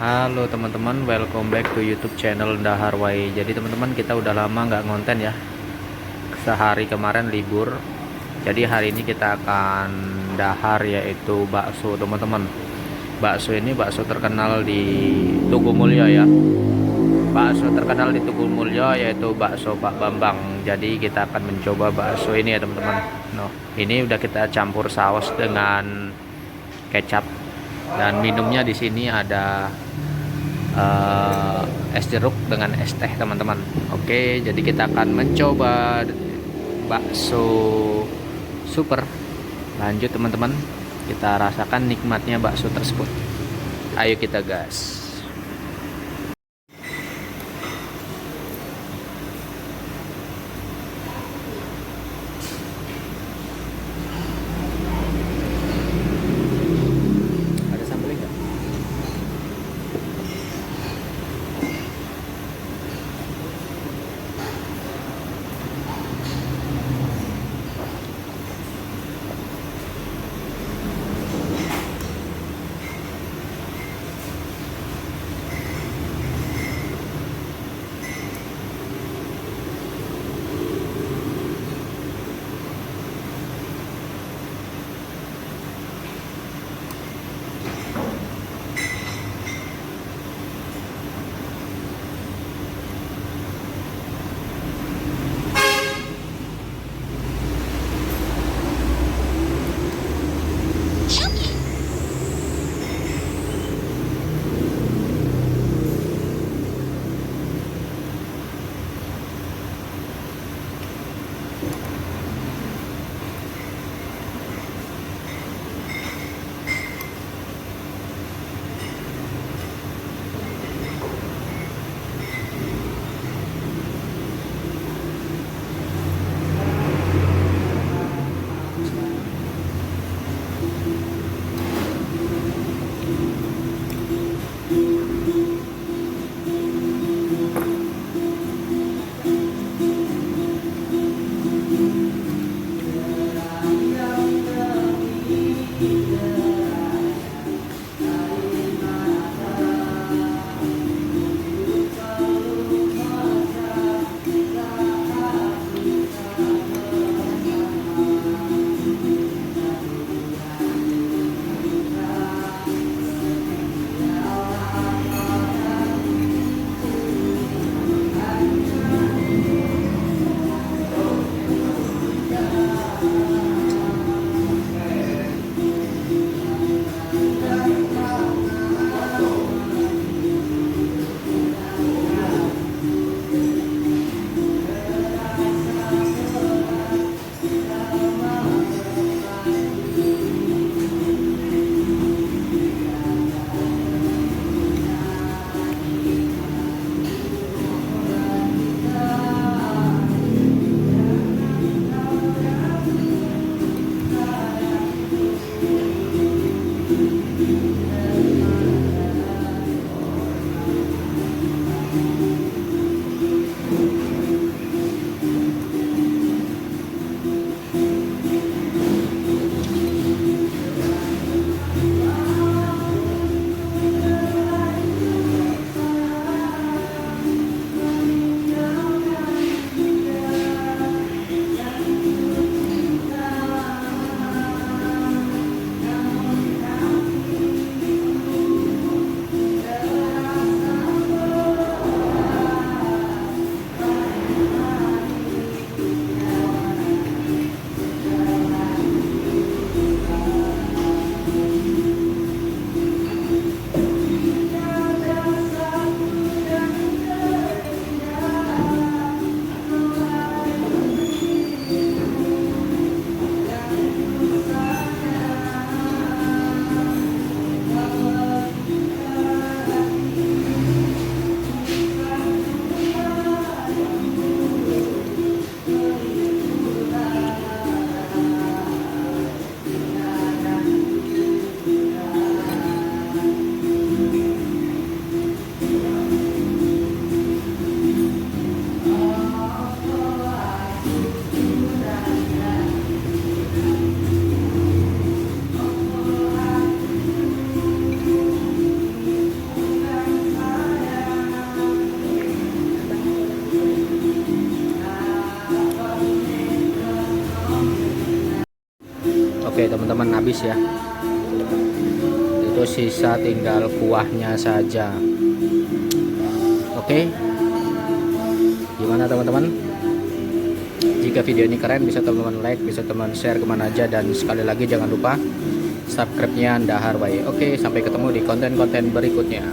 Halo teman-teman, welcome back to YouTube channel Dahar Wai. Jadi teman-teman, kita udah lama nggak ngonten ya. Sehari kemarin libur. Jadi hari ini kita akan dahar yaitu bakso teman-teman. Bakso ini bakso terkenal di Tugu Mulyo ya. Bakso terkenal di Tugu Mulyo yaitu bakso Pak Bambang. Jadi kita akan mencoba bakso ini ya teman-teman. Noh, ini udah kita campur saus dengan kecap dan minumnya di sini ada es jeruk dengan es teh teman-teman. Oke, jadi kita akan mencoba bakso super. Lanjut teman-teman, kita rasakan nikmatnya bakso tersebut. Ayo kita gas. Ada sambelnya nggak? Oke teman-teman, habis ya. Itu sisa tinggal kuahnya saja. Oke, gimana teman-teman? Jika video ini keren, bisa teman-teman like, bisa teman share kemana aja, dan sekali lagi jangan lupa subscribe-nya Dahar Wae. Oke, sampai ketemu di konten-konten berikutnya.